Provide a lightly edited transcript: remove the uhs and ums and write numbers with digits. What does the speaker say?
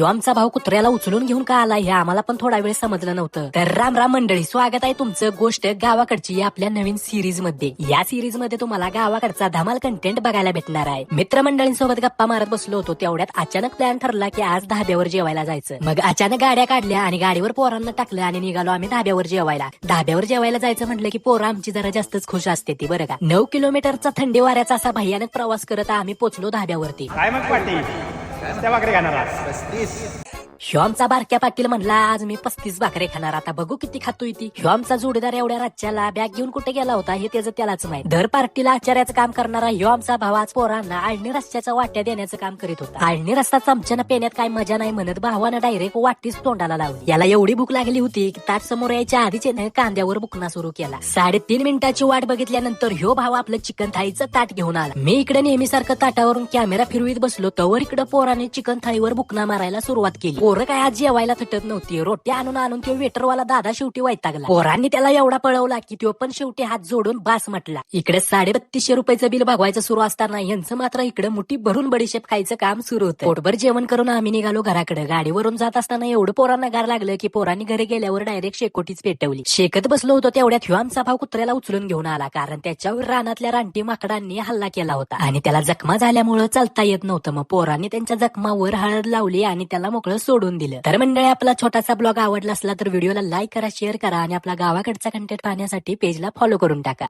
ह्यो आमचा भाऊ कुत्र्याला उचलून घेऊन का आला हे आम्हाला पण थोडा वेळ समजलं नव्हतं. तर राम राम मंडळी, स्वागत आहे तुमचं गोष्ट गावाकडची या आपल्या नवीन सिरीज मध्ये. या सिरीज मध्ये तुम्हाला गावाकडचा धमाल कंटेंट बघायला भेटणार आहे. मित्रमंडळींसोबत गप्पा मारत बसलो होतो तेवढ्यात अचानक प्लॅन ठरला की आज धाब्यावर जेवायला जायचं. मग अचानक गाड्या काढल्या आणि गाडीवर पोरांना टाकलं आणि निघालो आम्ही धाब्यावर जेवायला. धाब्यावर जेवायला जायचं म्हटलं की पोरं आमची जरा जास्तच खुश असते ती बरं का. 9 किलोमीटरचा थंडी वाऱ्याचा असा भयानक प्रवास करत आम्ही पोहोचलो धाब्यावरती. काय मग पाटील त्या भाकरी खाणार 35. ह्यो आमचा बारक्या पाटील म्हणला आज मी 35 भाकरे खाणार. आता बघू किती खातोय ती. ह्यो आमचा जोडीदार एवढ्या राज्याला बॅग घेऊन कुठे गेला होता हे त्याचं त्यालाच माहित. दर पार्टीला आचार्याचं काम करणारा ह्यो आमचा भाव आज पोरांना आळणी रस्त्याच्या वाट्या देण्याचं काम करीत होता. आळणी रस्ता चमच्यानं पेण्यात काय मजा नाही म्हणत भावानं डायरेक्ट वाटीच तोंडाला लावली. याला एवढी भूक लागली होती की ताट समोर यायच्या आधीच कांद्यावर बुकना सुरू केला. 3.5 मिनिटाची वाट बघितल्यानंतर ह्यो भाव आपलं चिकन थाळीचं ताट घेऊन आला. मी इकडे नेहमीसारखं ताटावरून कॅमेरा फिरवीत बसलो तवर इकडे पोराने चिकन थाळीवर बुकना मारायला सुरुवात केली. पोरं काय आज जेवायला थटत नव्हती. रोट्या आणून तो वेटरवाला दादा शेवटी वैतागला. पोरांनी त्याला एवढा पळवला की तो पण शेवटी हात जोडून बास म्हटला. इकडे 3250 रुपयाचं बिल भागवायचं सुरू असताना यांचं मात्र इकडे मुठी भरून बडीशेप खायचं काम सुरू होतं. पोटभर जेवण करून आम्ही निघालो घराकडे. गाडीवरून जात असताना एवढं पोरांना गार लागलं की पोरांनी घरी गेल्यावर डायरेक्ट शेकोटीच पेटवली. शेकत बसलो होतो तेवढ्यात ह्यो आमचा भाव कुत्र्याला उचलून घेऊन आला, कारण त्याच्यावर रानातल्या रानटी माकडांनी हल्ला केला होता आणि त्याला जखमा झाल्यामुळे चालता येत नव्हतं. मग पोरांनी त्यांच्या जखमावर हळद लावली आणि त्याला मोकळं सोडून दिलं. तर मंडळी, आपला छोटासा ब्लॉग आवडला असला तर व्हिडिओला लाईक करा, शेअर करा आणि आपला गावाकडचा कंटेंट पाहण्यासाठी पेजला फॉलो करून टाका.